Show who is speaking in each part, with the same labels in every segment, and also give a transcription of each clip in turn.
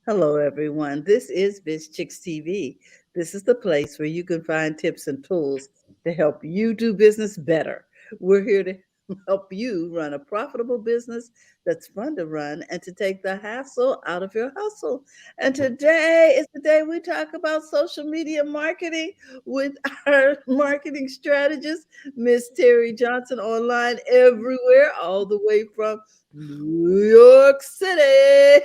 Speaker 1: Hello, everyone. This is BizChicks TV. This is the place where you can find tips and tools to help you do business better. We're here to help you run a profitable business that's fun to run and to take the hassle out of your hustle. And today is the day we talk about social media marketing with our marketing strategist, Miss Terry Johnson, online everywhere, all the way from New York City.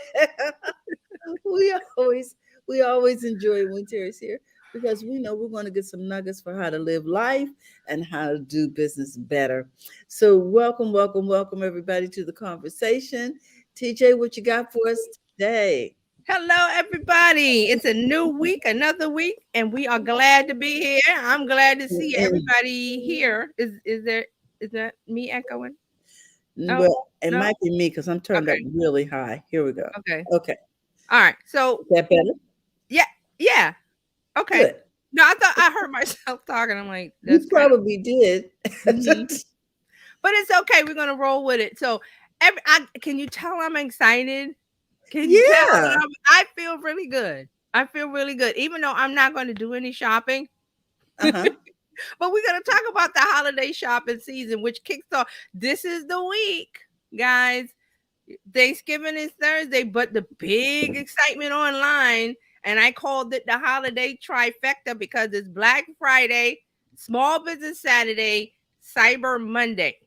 Speaker 1: we always we always enjoy when Terry's here because we know we're going to get some nuggets for how to live life and how to do business better. So welcome, welcome, welcome everybody to the conversation. TJ, what you got for us today?
Speaker 2: Hello, everybody. It's a new week, another week, and we are glad to be here. I'm glad to see
Speaker 1: And,
Speaker 2: everybody here. Is that me echoing? Oh,
Speaker 1: well, it
Speaker 2: no?
Speaker 1: might be me because I'm turned up
Speaker 2: Okay.
Speaker 1: really high. Here we go.
Speaker 2: Okay.
Speaker 1: Okay,
Speaker 2: All right. So
Speaker 1: is that better?
Speaker 2: yeah, yeah. Okay.
Speaker 1: Good.
Speaker 2: No, I thought I heard myself talking. I'm like,
Speaker 1: You
Speaker 2: that's kind
Speaker 1: probably did.
Speaker 2: of but it's okay. We're gonna roll with it. So can you tell I'm excited? Can you tell that
Speaker 1: Yeah.
Speaker 2: I feel really good. I feel really good. Even though I'm not going to do any shopping.
Speaker 1: Uh-huh.
Speaker 2: But we're going to talk about the holiday shopping season, which kicks off. This is the week, guys. Thanksgiving is Thursday, but the big excitement online, and I called it the holiday trifecta because it's Black Friday, Small Business Saturday, Cyber Monday.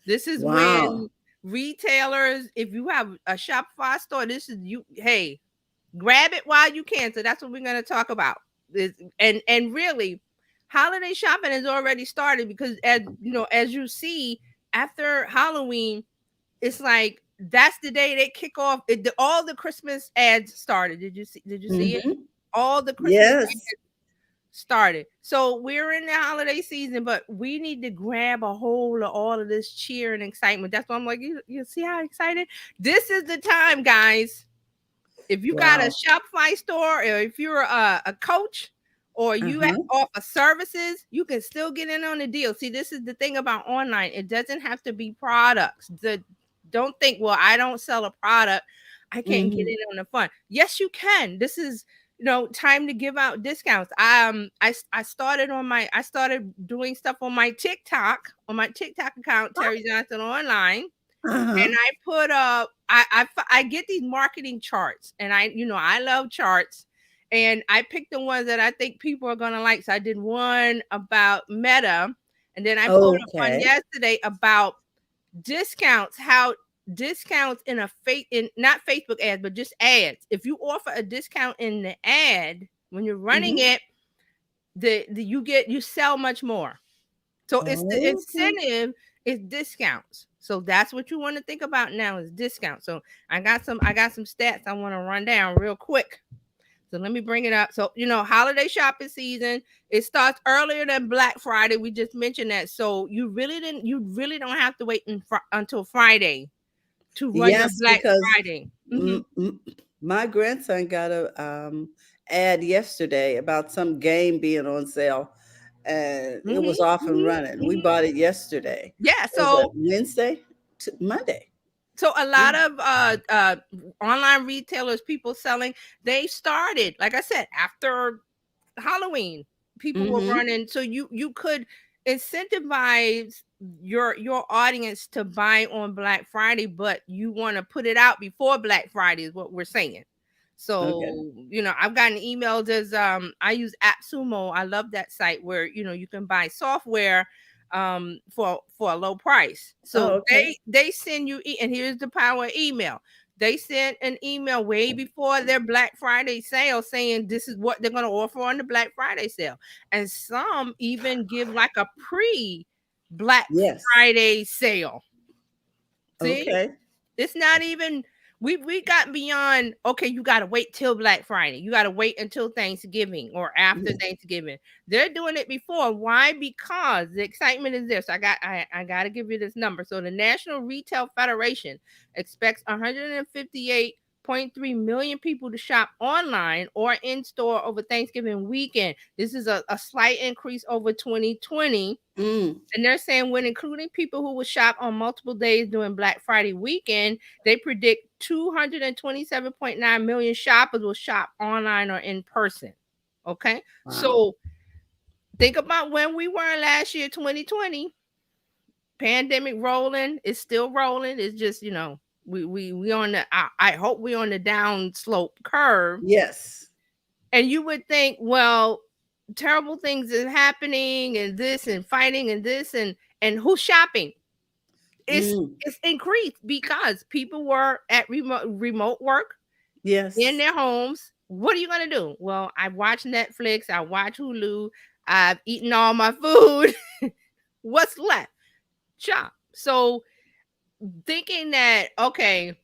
Speaker 2: This is
Speaker 1: Wow.
Speaker 2: when retailers, if you have a Shopify store, this is you. Hey, grab it while you can. So that's what we're going to talk about. And really, holiday shopping has already started because as you see after Halloween, it's like that's the day they kick off. All the Christmas ads started. Did you see it?
Speaker 1: Mm-hmm.
Speaker 2: All the Christmas
Speaker 1: Yes.
Speaker 2: ads started. So we're in the holiday season, but we need to grab a hold of all of this cheer and excitement. That's why I'm like, you see how excited? This is the time, guys. If you got a
Speaker 1: Wow.
Speaker 2: Shopify store, or if you're a coach, or you
Speaker 1: Uh-huh.
Speaker 2: offer services, you can still get in on the deal. See, this is the thing about online. It doesn't have to be products. Don't think, well, I don't sell a product, I can't get
Speaker 1: Mhm.
Speaker 2: in on the fun. Yes, you can. This is time to give out discounts. I started doing stuff on my TikTok account, Terry Johnson Online,
Speaker 1: Uh-huh.
Speaker 2: and I put up I get these marketing charts, and I love charts, and I picked the ones that I think people are gonna like. So I did one about Meta, and then I pulled up one
Speaker 1: Okay.
Speaker 2: yesterday about discounts, how discounts in in not Facebook ads, but just ads. If you offer a discount in the ad when you're running
Speaker 1: Mhm.
Speaker 2: it, you sell much more. So it's the
Speaker 1: Okay.
Speaker 2: incentive is discounts. So that's what you want to think about now is discounts. So I got some stats I want to run down real quick. So let me bring it up. So holiday shopping season, it starts earlier than Black Friday. We just mentioned that. So you really don't have to wait until Friday to run your
Speaker 1: Yes,
Speaker 2: Black
Speaker 1: because
Speaker 2: Friday.
Speaker 1: my grandson got a ad yesterday about some game being on sale, and it
Speaker 2: hmm
Speaker 1: was off and
Speaker 2: hmm
Speaker 1: running. We
Speaker 2: hmm
Speaker 1: bought it yesterday.
Speaker 2: Yeah.
Speaker 1: What was that,
Speaker 2: So
Speaker 1: Wednesday to Monday?
Speaker 2: So a
Speaker 1: Yeah.
Speaker 2: lot of online retailers, people selling, they started, like I said, after Halloween. People were
Speaker 1: Mm-hmm.
Speaker 2: running, so you could incentivize your audience to buy on Black Friday, but you want to put it out before Black Friday is what we're saying.
Speaker 1: Okay.
Speaker 2: So I've gotten emails as I use AppSumo. I love that site where you can buy software for a low price.
Speaker 1: Oh,
Speaker 2: So
Speaker 1: okay.
Speaker 2: they send you and here's the power of email. They sent an email way before their Black Friday sale saying this is what they're going to offer on the Black Friday sale. And some even give like a pre Black
Speaker 1: Yes.
Speaker 2: Friday sale. See?
Speaker 1: Okay.
Speaker 2: It's not even we got beyond okay, you gotta wait till Black Friday. You gotta wait until Thanksgiving or after Thanksgiving. They're doing it before. Why? Because the excitement is there. So I gotta give you this number. So the National Retail Federation expects 158 0.3 million people to shop online or in store over Thanksgiving weekend. This is a slight increase over 2020.
Speaker 1: Mm.
Speaker 2: And they're saying when including people who will shop on multiple days during Black Friday weekend, they predict 227.9 million shoppers will shop online or in person. Okay.
Speaker 1: Wow.
Speaker 2: So think about when we were last year, 2020. Pandemic rolling, it's still rolling. It's just, we on the I hope we on the down slope curve.
Speaker 1: Yes.
Speaker 2: And you would think, well, terrible things is happening and this and fighting and this and who's shopping? It's
Speaker 1: Mm.
Speaker 2: it's increased because people were at remote work
Speaker 1: Yes.
Speaker 2: in their homes. What are you gonna do? Well, I watch Netflix, I watch Hulu, I've eaten all my food. What's left? Shop. So thinking that, okay,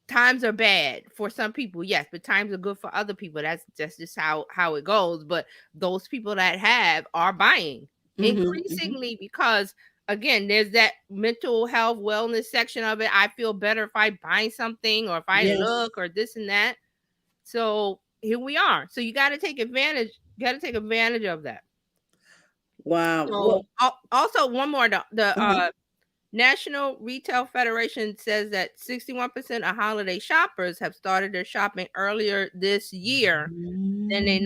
Speaker 2: times are bad for some people, yes, but times are good for other people. That's just how it goes. But those people that have are buying increasingly because again, there's that mental health wellness section of it. I feel better if I buy something or if I look or this and that. So here we are. So you got to take advantage. You got to take advantage of that.
Speaker 1: Wow.
Speaker 2: So also one more,
Speaker 1: Uh-huh.
Speaker 2: National Retail Federation says that 61% of holiday shoppers have started their shopping earlier this year than they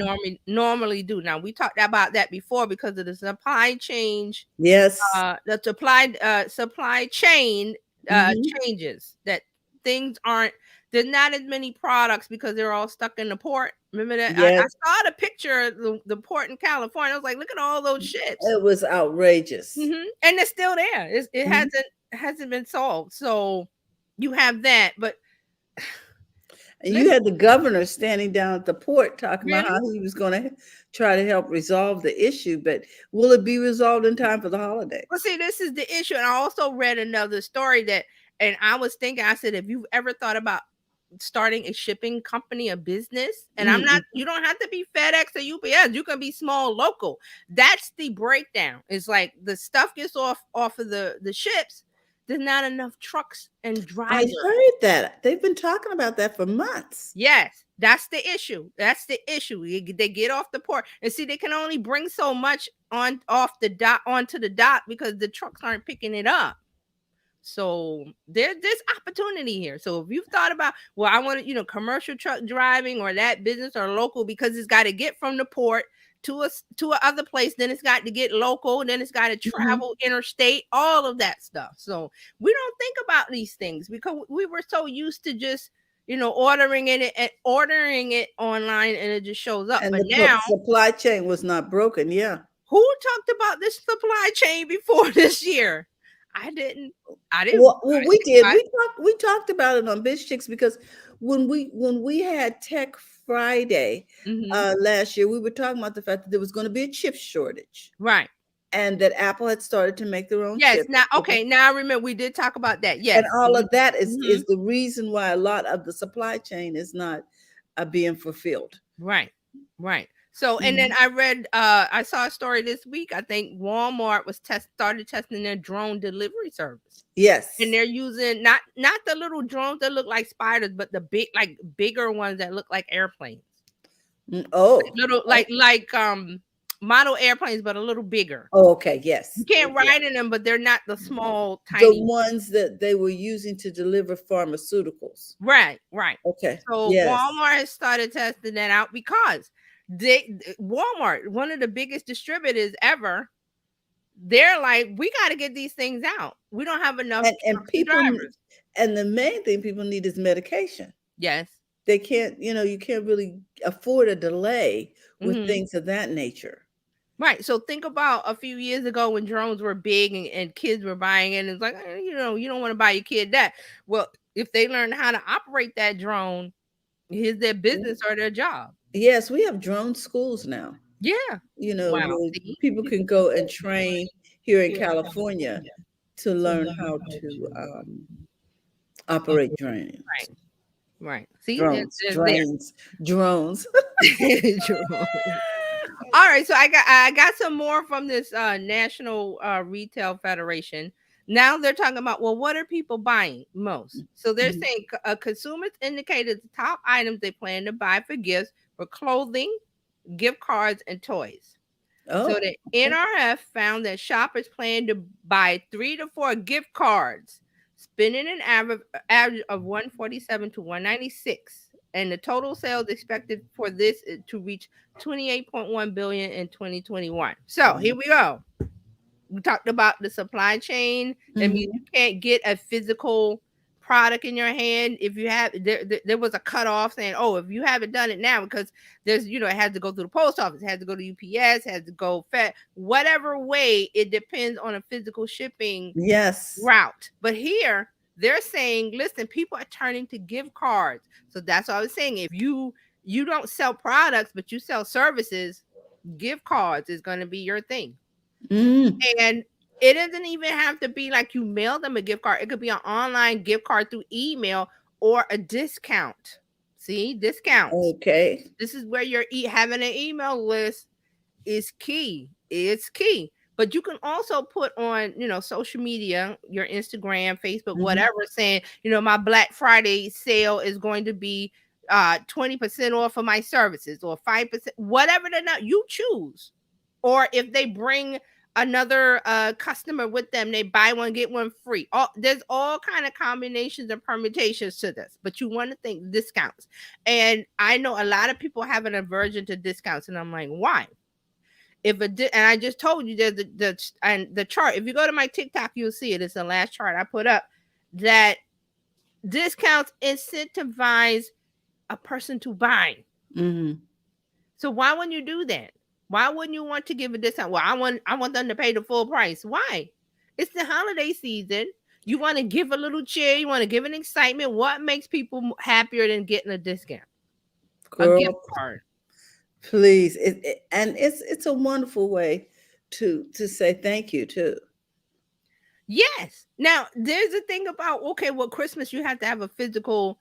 Speaker 2: normally do. Now we talked about that before because of the supply chain.
Speaker 1: Yes.
Speaker 2: The supply chain changes, that things aren't, there's not as many products because they're all stuck in the port. Remember that? I
Speaker 1: Yes.
Speaker 2: saw the picture of the port in California. I was like, look at all those ships.
Speaker 1: It was outrageous.
Speaker 2: And it's still there. It hasn't been solved. So you have that, but
Speaker 1: And you had the governor standing down at the port talking about
Speaker 2: really?
Speaker 1: how he was going to try to help resolve the issue, but will it be resolved in time for the holidays?
Speaker 2: Well, see, this is the issue. And I also read another story that, and I was thinking, I said, if you've ever thought about starting a shipping company, a business, and you don't have to be FedEx or UPS, you can be small, local. That's the breakdown. It's like the stuff gets off of the ships. There's not enough trucks and drivers.
Speaker 1: I heard that. They've been talking about that for months.
Speaker 2: Yes, that's the issue. That's the issue. They get off the port and see they can only bring so much off the dock onto the dock because the trucks aren't picking it up. So there's opportunity here. So if you've thought about, well, I want to, commercial truck driving or that business or local, because it's got to get from the port to a other place, then it's got to get local, then it's got to travel interstate, all of that stuff. So we don't think about these things because we were so used to just ordering it online and it just shows up.
Speaker 1: And
Speaker 2: but
Speaker 1: the
Speaker 2: now
Speaker 1: supply chain was not broken. Yeah.
Speaker 2: Who talked about this supply chain before this year? I didn't.
Speaker 1: Well, we did. We talked about it on BizChicks because when we had Tech Friday last year, we were talking about the fact that there was going to be a chip shortage,
Speaker 2: right?
Speaker 1: And that Apple had started to make their own.
Speaker 2: Yes.
Speaker 1: chips.
Speaker 2: Now, okay. Now I remember we did talk about that. Yes.
Speaker 1: And all of that is the reason why a lot of the supply chain is not being fulfilled.
Speaker 2: Right. Right. So, and then I saw a story this week. I think Walmart started testing their drone delivery service.
Speaker 1: Yes.
Speaker 2: And they're using not the little drones that look like spiders, but the bigger ones that look like airplanes.
Speaker 1: Oh,
Speaker 2: little model airplanes, but a little bigger.
Speaker 1: Oh, okay. Yes.
Speaker 2: You can't ride in them, but they're not the small, tiny
Speaker 1: ones that they were using to deliver pharmaceuticals.
Speaker 2: Right. Right.
Speaker 1: Okay.
Speaker 2: So Walmart has started testing that out because Walmart, one of the biggest distributors ever, they're like, we got to get these things out. We don't have enough
Speaker 1: and people drivers. And the main thing people need is medication.
Speaker 2: Yes.
Speaker 1: They can't, you can't really afford a delay with things of that nature.
Speaker 2: Right. So think about a few years ago when drones were big and kids were buying it. And it's like, you don't want to buy your kid that. Well, if they learn how to operate that drone, here's their business or their job.
Speaker 1: Yes, we have drone schools now.
Speaker 2: Yeah.
Speaker 1: People can go and train here in California to learn how to operate drones.
Speaker 2: Right. See,
Speaker 1: drones.
Speaker 2: All right, so I got some more from this National Retail Federation. Now they're talking about, well, what are people buying most? So they're
Speaker 1: Mhm.
Speaker 2: saying consumers indicated the top items they plan to buy for gifts were clothing, gift cards, and toys. So
Speaker 1: Oh,
Speaker 2: the
Speaker 1: okay.
Speaker 2: NRF found that shoppers plan to buy 3 to 4 gift cards, spending an average of 147 to 196, and the total sales expected for this is to reach 28.1 billion in 2021. So here
Speaker 1: Wow.
Speaker 2: we go. We talked about the supply chain. That means you
Speaker 1: Mhm.
Speaker 2: can't get a physical product in your hand if you have there was a cutoff saying, oh, if you haven't done it now, because there's, it has to go through the post office, it has to go to UPS, has to go fed, whatever way, it depends on a physical shipping
Speaker 1: Yes.
Speaker 2: route. But here they're saying, listen, people are turning to gift cards. So that's what I was saying. If you don't sell products but you sell services, gift cards is going to be your thing.
Speaker 1: Mm.
Speaker 2: And it doesn't even have to be like you mail them a gift card. It could be an online gift card through email or a discount. See, discounts.
Speaker 1: Okay.
Speaker 2: This is where you're having an email list is key. It's key. But you can also put on, social media, your Instagram, Facebook,
Speaker 1: Mhm.
Speaker 2: whatever, saying, my Black Friday sale is going to be 20% off of my services or 5%, whatever the not you choose. Or if they bring another customer with them, they buy one get one free. There's all kind of combinations and permutations to this, but you want to think discounts. And I know a lot of people have an aversion to discounts, and I'm like, why? And I just told you there's the chart. If you go to my TikTok, you'll see it. It's the last chart I put up, that discounts incentivize a person to buy.
Speaker 1: Mhm.
Speaker 2: So why wouldn't you do that? Why wouldn't you want to give a discount? Well, I want them to pay the full price. Why? It's the holiday season. You want to give a little cheer. You want to give an excitement. What makes people happier than getting a discount? A gift
Speaker 1: Girl,
Speaker 2: card.
Speaker 1: please. And it's a wonderful way to say thank you too.
Speaker 2: Yes. Now there's a thing about, okay, well, Christmas you have to have a physical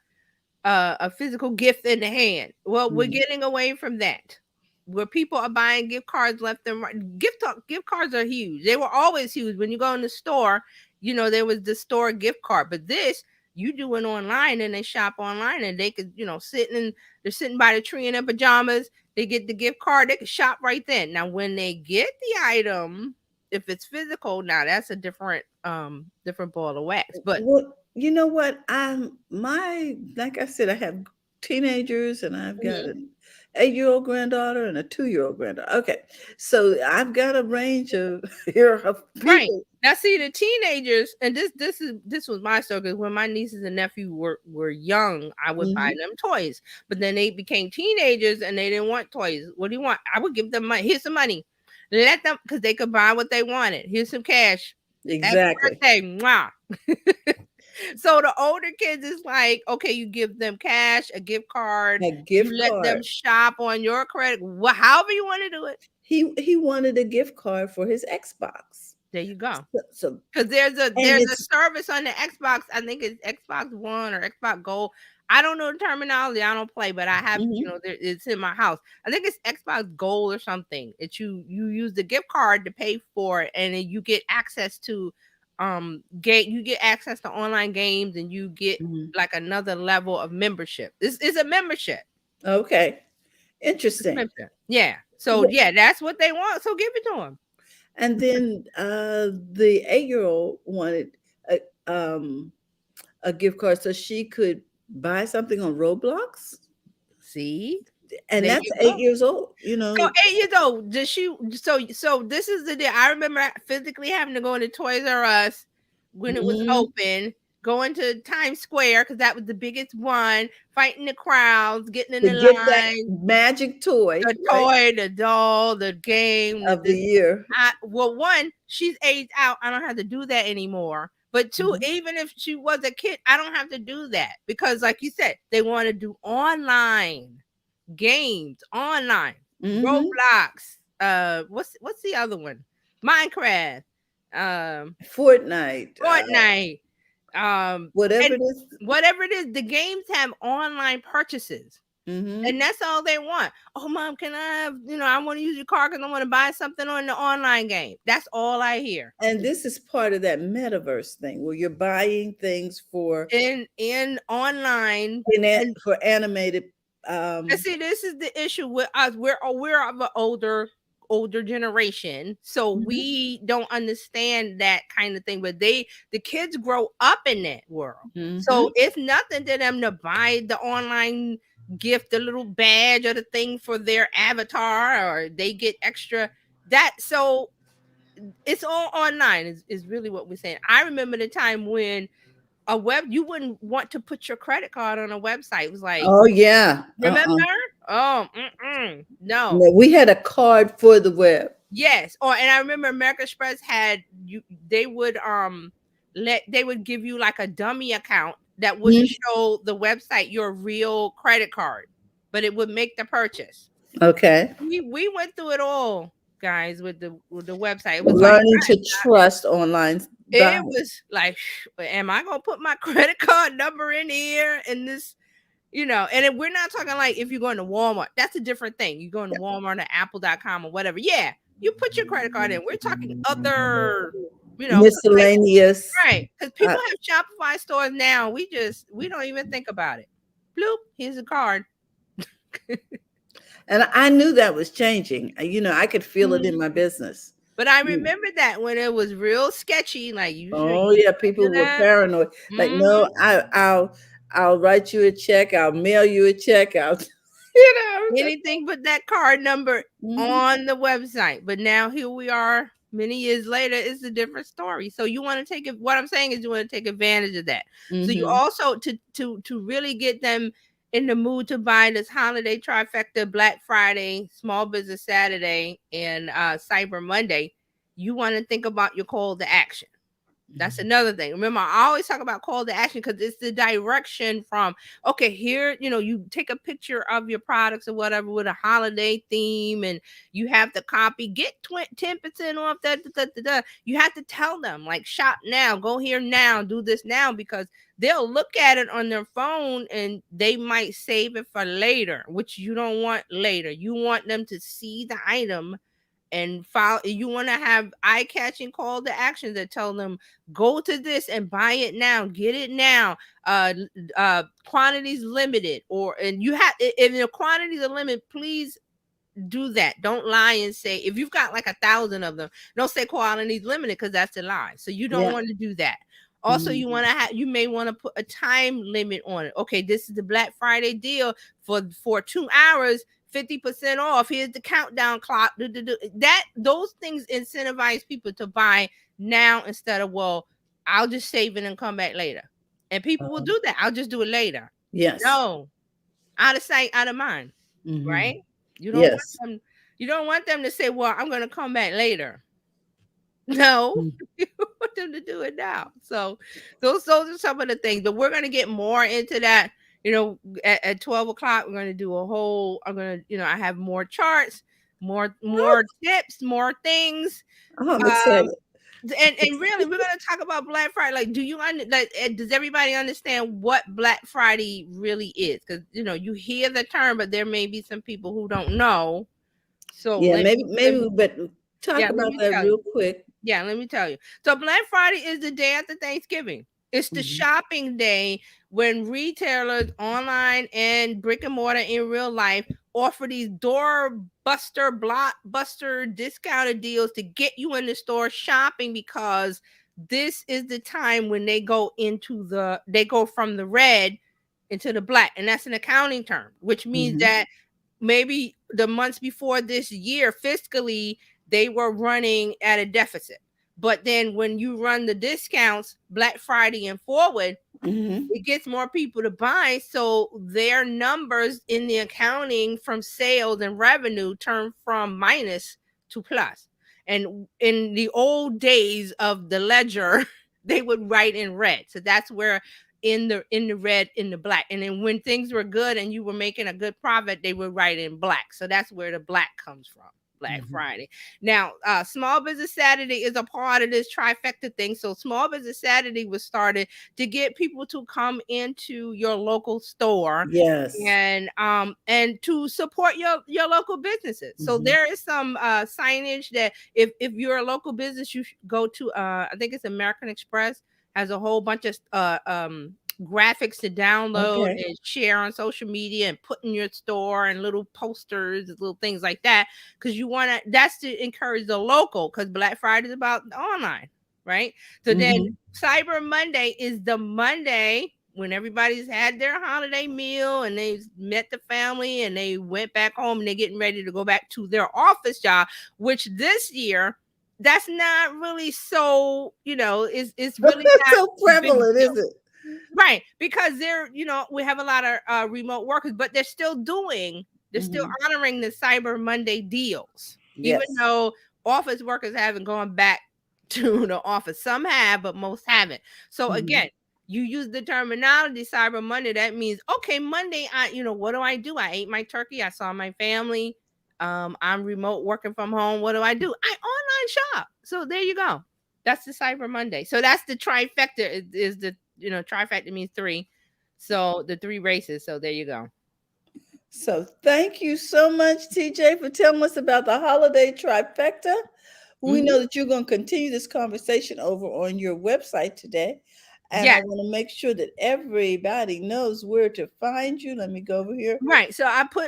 Speaker 2: gift in the hand. Well, we're
Speaker 1: Mhm.
Speaker 2: getting away from that. Where people are buying gift cards left and right. Gift cards are huge. They were always huge. When you go in the store, there was the store gift card. But this, you do it online and they shop online and they could, they're sitting by the tree in their pajamas. They get the gift card, they could shop right then. Now, when they get the item, if it's physical, now that's a different ball of wax. But
Speaker 1: Well, you know what? Like I said, I have teenagers and I've got
Speaker 2: mhm.
Speaker 1: an 8-year-old granddaughter and a 2-year-old granddaughter. Okay. So I've got a range of here of
Speaker 2: Right.
Speaker 1: people.
Speaker 2: Now see the teenagers, and this was my story, because when my nieces and nephew were young, I would buy
Speaker 1: Mhm.
Speaker 2: them toys. But then they became teenagers and they didn't want toys. What do you want? I would give them money. Here's some money. Let them, because they could buy what they wanted. Here's some cash. Happy
Speaker 1: Exactly.
Speaker 2: birthday. Mwah. So the older kids is like, okay, you give them cash, a gift card,
Speaker 1: A
Speaker 2: you
Speaker 1: gift
Speaker 2: let them
Speaker 1: card.
Speaker 2: shop on your credit, however you want to do it.
Speaker 1: He wanted a gift card for his Xbox.
Speaker 2: There you go.
Speaker 1: So
Speaker 2: Because there's a
Speaker 1: and
Speaker 2: there's a
Speaker 1: it's
Speaker 2: service on the Xbox. I think it's Xbox One or Xbox Gold. I don't know the terminology. I don't play, but I have,
Speaker 1: mhm,
Speaker 2: it's in my house. I think it's Xbox Gold or something. It's you use the gift card to pay for it, and then you get access to game. You get access to online games, and you get
Speaker 1: mhm.
Speaker 2: like another level of membership. This is a membership.
Speaker 1: Okay.
Speaker 2: It's a
Speaker 1: Interesting.
Speaker 2: membership. Yeah. So
Speaker 1: Wh-
Speaker 2: yeah, that's what they want. So give it to them.
Speaker 1: And then the 8-year-old wanted a, um, a gift card so she could buy something on Roblox.
Speaker 2: See,
Speaker 1: And
Speaker 2: there
Speaker 1: that's
Speaker 2: you
Speaker 1: 8
Speaker 2: go.
Speaker 1: years old,
Speaker 2: So 8 years old, does she? So this is the day. I remember physically having to go into Toys R Us when it was
Speaker 1: Mhm.
Speaker 2: open, going to Times Square because that was the biggest one, fighting the crowds, getting in
Speaker 1: To
Speaker 2: the
Speaker 1: get that
Speaker 2: line,
Speaker 1: magic toy,
Speaker 2: the
Speaker 1: right,
Speaker 2: toy, the doll, the game,
Speaker 1: of the year.
Speaker 2: well, one, she's aged out. I don't have to do that anymore. But two,
Speaker 1: Mhm.
Speaker 2: even if she was a kid, I don't have to do that because, like you said, they want to do online games online.
Speaker 1: Mhm.
Speaker 2: Roblox. What's the other one? Minecraft.
Speaker 1: Fortnite,
Speaker 2: Fortnite.
Speaker 1: whatever
Speaker 2: And
Speaker 1: it is.
Speaker 2: whatever it is, the games have online purchases.
Speaker 1: Mm-hmm.
Speaker 2: And that's all they want. Oh, mom, can I have, I want to use your card because I want to buy something on the online game. That's all I hear.
Speaker 1: And this is part of that metaverse thing where you're buying things for
Speaker 2: In online. And
Speaker 1: for animated.
Speaker 2: see, this is the issue with us. We're of an older generation, so
Speaker 1: Mhm,
Speaker 2: we don't understand that kind of thing. But the kids grow up in that world,
Speaker 1: mhm.
Speaker 2: so it's nothing to them to buy the online gift, the little badge or the thing for their avatar, or they get extra that. So it's all online. Is really what we're saying. I remember the time when you wouldn't want to put your credit card on a website. It was like,
Speaker 1: Oh yeah.
Speaker 2: remember? Oh, no.
Speaker 1: No, we had a card for the web.
Speaker 2: Yes. Or and I remember American Express had they would they would give you like a dummy account that wouldn't
Speaker 1: Mhm.
Speaker 2: show the website your real credit card, but it would make the purchase.
Speaker 1: Okay.
Speaker 2: We went through it all, guys, with the website. It was like
Speaker 1: Learning to trust online
Speaker 2: it
Speaker 1: buying.
Speaker 2: was like, am I gonna put my credit card number in here in this? And if we're not talking like if you're going to Walmart, that's a different thing. You're going to Walmart or Apple.com or whatever. Yeah, you put your credit card in. We're talking other, like,
Speaker 1: Miscellaneous.
Speaker 2: right. Because
Speaker 1: Uh,
Speaker 2: people have Shopify stores now. We don't even think about it. Bloop, here's a card.
Speaker 1: and I knew that was changing. I could feel it in
Speaker 2: Mhm.
Speaker 1: my business.
Speaker 2: But I
Speaker 1: Mm.
Speaker 2: remember that when it was real sketchy, like you sure
Speaker 1: Oh
Speaker 2: you
Speaker 1: yeah,
Speaker 2: do
Speaker 1: people were
Speaker 2: that?
Speaker 1: paranoid. Like,
Speaker 2: Mhm.
Speaker 1: no, I'll write you a check. I'll mail you a check. I'll, you know.
Speaker 2: Anything but that card number
Speaker 1: Mhm,
Speaker 2: on the website. But now here we are many years later, it's a different story. So you want to take it, what I'm saying is you want to take advantage of that. So you
Speaker 1: mhm,
Speaker 2: also to really get them in the mood to buy this holiday trifecta, Black Friday, Small Business Saturday, and Cyber Monday, you want to think about your call to action. That's
Speaker 1: mhm.
Speaker 2: another thing. Remember, I always talk about call to action because it's the direction from, okay, here, you take a picture of your products or whatever with a holiday theme and you have the copy, get 10% off that. You have to tell them, like, shop now, go here now, do this now, because they'll look at it on their phone and they might save it for later, which you don't want later. You want them to see the item and follow. You want to have eye-catching call to action that tell them go to this and buy it now, get it now, quantities limited, or and you have, if the quantities are limited, please do that. Don't lie and say, if you've got like 1,000 of them, don't say quality limited, because that's a lie. So you don't
Speaker 1: Yeah.
Speaker 2: want to do that. Also,
Speaker 1: Mhm,
Speaker 2: you want to have, you may want to put a time limit on it. Okay, this is the Black Friday deal for 2 hours, 50% off. Here's the countdown clock. That those things incentivize people to buy now instead of, well, I'll just save it and come back later. And people will
Speaker 1: uh-huh.
Speaker 2: do that. I'll just do it later.
Speaker 1: Yes.
Speaker 2: No, out of sight, out of mind,
Speaker 1: Mhm.
Speaker 2: right? You don't want
Speaker 1: Yes.
Speaker 2: them you don't want them to say, "Well, I'm gonna come back later." No,
Speaker 1: Mm.
Speaker 2: you want them to do it now. So those are some of the things, but we're gonna get more into that. At 12 o'clock, we're gonna do a whole. I'm gonna, I have more charts, more tips, more things.
Speaker 1: Oh, I'm
Speaker 2: Um,
Speaker 1: excited.
Speaker 2: and really, we're gonna talk about Black Friday. Like, does everybody understand what Black Friday really is? Because you hear the term, but there may be some people who don't know. So
Speaker 1: Yeah, maybe we better talk
Speaker 2: yeah, let
Speaker 1: about
Speaker 2: me
Speaker 1: that
Speaker 2: tell you.
Speaker 1: real quick.
Speaker 2: Yeah, let me tell you. So Black Friday is the day after Thanksgiving. It's the
Speaker 1: Mhm,
Speaker 2: shopping day when retailers online and brick and mortar in real life offer these doorbuster, blockbuster discounted deals to get you in the store shopping, because this is the time when they go from the red into the black, and that's an accounting term, which means
Speaker 1: mhm,
Speaker 2: that maybe the months before this year fiscally they were running at a deficit, but then when you run the discounts Black Friday and forward,
Speaker 1: mhm,
Speaker 2: it gets more people to buy, so their numbers in the accounting from sales and revenue turn from minus to plus. And in the old days of the ledger they would write in red, so that's where in the red, in the black, and then when things were good and you were making a good profit they would write in black, so that's where the black comes from. Black
Speaker 1: Mhm.
Speaker 2: Friday. Now, Small Business Saturday is a part of this trifecta thing. So, Small Business Saturday was started to get people to come into your local store
Speaker 1: Yes.
Speaker 2: and to support your local businesses. So
Speaker 1: Mhm.
Speaker 2: there is some signage that if you're a local business, you should go to I think it's American Express has a whole bunch of graphics to download
Speaker 1: Okay.
Speaker 2: and share on social media and put in your store and little posters, little things like that. Because you want to, that's to encourage the local, because Black Friday is about online, right? So then
Speaker 1: Mhm.
Speaker 2: Cyber Monday is the Monday when everybody's had their holiday meal and they met the family and they went back home and they're getting ready to go back to their office job, which this year that's not really so, it's really not
Speaker 1: So
Speaker 2: a big
Speaker 1: prevalent,
Speaker 2: deal.
Speaker 1: is it?
Speaker 2: Right, because we have a lot of remote workers, but they're still
Speaker 1: Mhm.
Speaker 2: honoring the Cyber Monday deals, even
Speaker 1: Yes.
Speaker 2: though office workers haven't gone back to the office. Some have, but most haven't. So
Speaker 1: Mhm.
Speaker 2: again, you use the terminology Cyber Monday. That means okay, Monday. What do I do? I ate my turkey. I saw my family. I'm remote working from home. What do? I online shop. So there you go. That's the Cyber Monday. So that's the trifecta. Is the trifecta means three. So the three races. So there you go.
Speaker 1: So thank you so much, TJ, for telling us about the holiday trifecta. We
Speaker 2: Hmm.
Speaker 1: know that you're going to continue this conversation over on your website today. And I
Speaker 2: Yes.
Speaker 1: want to make sure that everybody knows where to find you. Let me go over here.
Speaker 2: Right. So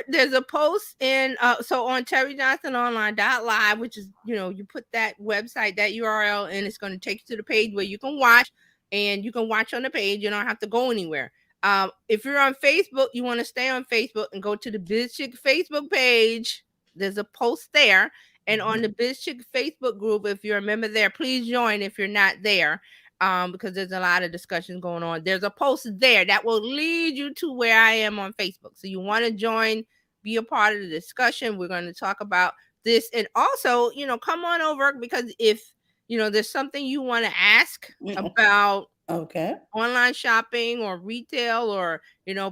Speaker 2: there's a post in so on terryjohnsononline.live, which is, you put that website, that URL, and it's going to take you to the page where you can watch, and you can watch on the page. You don't have to go anywhere. If you're on Facebook, you want to stay on Facebook and go to the BizChick Facebook page. There's a post there. And on the BizChick Facebook group, if you're a member there, please join if you're not there, because there's a lot of discussions going on. There's a post there that will lead you to where I am on Facebook. So you want to join, be a part of the discussion. We're going to talk about this. And also, come on over, because if, there's something you want to ask about
Speaker 1: Okay.
Speaker 2: online shopping or retail or,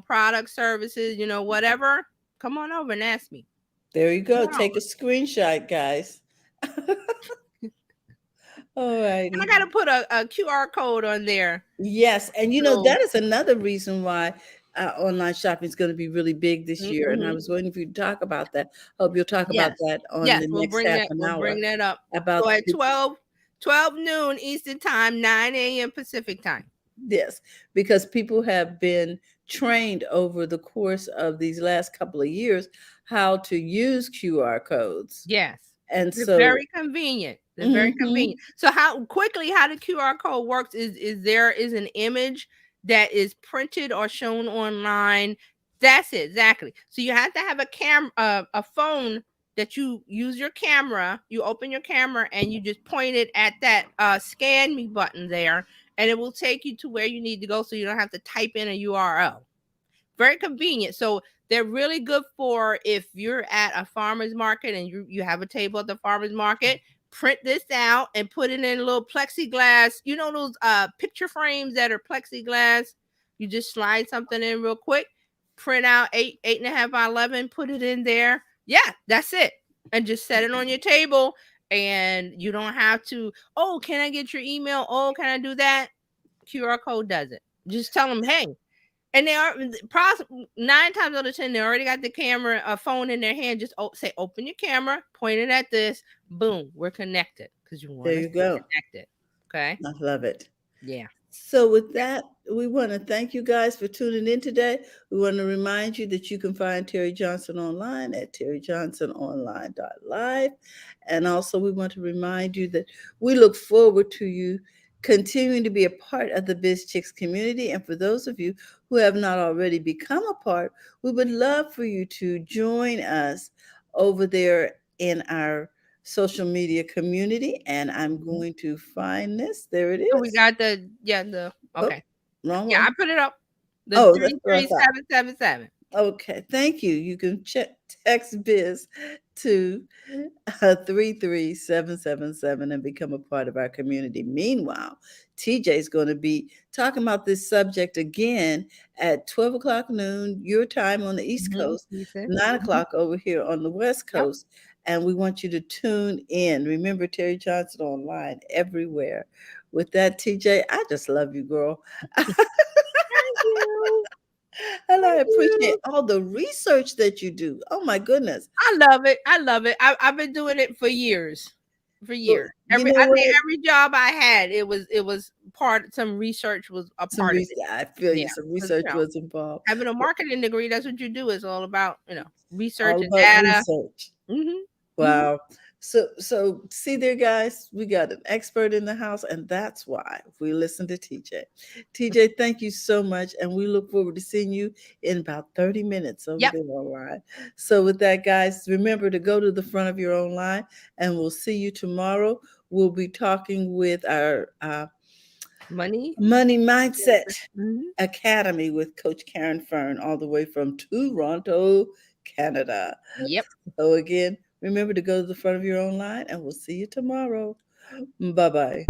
Speaker 2: product services, whatever, come on over and ask me.
Speaker 1: There you go.
Speaker 2: 2 hours.
Speaker 1: Take a screenshot, guys. All
Speaker 2: And I
Speaker 1: righty.
Speaker 2: got to put a QR code on there.
Speaker 1: Yes, and
Speaker 2: So,
Speaker 1: that is another reason why online shopping is going to be really big this year. And I
Speaker 2: mhm.
Speaker 1: was waiting for you to talk about that. Hope you'll talk about
Speaker 2: Yes.
Speaker 1: that on
Speaker 2: Yes,
Speaker 1: the next half an
Speaker 2: we'll
Speaker 1: hour
Speaker 2: bring that up. So
Speaker 1: about
Speaker 2: at
Speaker 1: the
Speaker 2: 12 noon Eastern time, 9 a.m. Pacific time.
Speaker 1: this, because people have been trained over the course of these last couple of years how to use QR codes.
Speaker 2: Yes.
Speaker 1: And
Speaker 2: They're
Speaker 1: so,
Speaker 2: very convenient. They're very convenient.
Speaker 1: mhm,
Speaker 2: So how the QR code works is there is an image that is printed or shown online. That's it, exactly. So you have to have a phone that you use your camera. You open your camera and you just point it at that scan me button there, and it will take you to where you need to go. So you don't have to type in a URL. Very convenient. So they're really good for if you're at a farmer's market and you have a table at the farmer's market. Print this out and put it in a little plexiglass. You know those picture frames that are plexiglass. You just slide something in real quick. Print out 8.5 by 11. Put it in there. Yeah, that's it. And just set it on your table. And you don't have to. Oh, can I get your email? Oh, can I do that? QR code does it. Just tell them, hey, and they are probably 9 times out of 10, they already got the camera, a phone in their hand. Just say, open your camera, point it at this. Boom, we're connected, because you want
Speaker 1: there
Speaker 2: to
Speaker 1: you
Speaker 2: stay
Speaker 1: go.
Speaker 2: connected. Okay.
Speaker 1: I love it.
Speaker 2: Yeah.
Speaker 1: So, with that, we want to thank you guys for tuning in today. We want to remind you that you can find Terry Johnson online at terryjohnsononline.live. And also, we want to remind you that we look forward to you continuing to be a part of the BizChicks community. And for those of you who have not already become a part, we would love for you to join us over there in our social media community. And I'm
Speaker 2: Mhm.
Speaker 1: going to find this. There it
Speaker 2: So we
Speaker 1: is.
Speaker 2: got
Speaker 1: Oh,
Speaker 2: okay.
Speaker 1: wrong
Speaker 2: Yeah, I
Speaker 1: one.
Speaker 2: put it up. The
Speaker 1: Oh, that's what I thought.
Speaker 2: 33777.
Speaker 1: Okay, thank you. You can text Biz to 33777 and become a part of our community. Meanwhile, TJ is going to be talking about this subject again at 12 o'clock noon, your time on the East
Speaker 2: Mm-hmm.
Speaker 1: Coast,
Speaker 2: You said.
Speaker 1: 9
Speaker 2: Mhm.
Speaker 1: o'clock over here on the West
Speaker 2: Yep.
Speaker 1: Coast. and we want you to tune in. Remember Terry Johnson online everywhere. With that, TJ, I just love you, girl.
Speaker 2: Thank you.
Speaker 1: And I
Speaker 2: Thank
Speaker 1: appreciate
Speaker 2: you.
Speaker 1: all the research that you do. Oh my goodness.
Speaker 2: I love it. I love it. I've been doing it for years. For
Speaker 1: Well,
Speaker 2: years.
Speaker 1: you
Speaker 2: Every
Speaker 1: know
Speaker 2: I think
Speaker 1: what?
Speaker 2: every job I had, it was part some research was a
Speaker 1: Some
Speaker 2: part of it.
Speaker 1: I feel
Speaker 2: Yeah.
Speaker 1: you. Some
Speaker 2: Because
Speaker 1: research was involved.
Speaker 2: having a marketing degree, that's what you do. It's all about, research
Speaker 1: All
Speaker 2: and
Speaker 1: about
Speaker 2: data.
Speaker 1: research.
Speaker 2: Hmm.
Speaker 1: Wow. So see there, guys, we got an expert in the house, and that's why we listen to TJ. TJ, thank you so much, and we look forward to seeing you in about 30 minutes over
Speaker 2: Yep.
Speaker 1: there online. So with that, guys, remember to go to the front of your own line, and we'll see you tomorrow. We'll be talking with our
Speaker 2: Money.
Speaker 1: Money Mindset
Speaker 2: Hmm.
Speaker 1: Academy with Coach Karen Fern, all the way from Toronto, Canada.
Speaker 2: Yep.
Speaker 1: So again, remember to go to the front of your own line, and we'll see you tomorrow. Bye bye.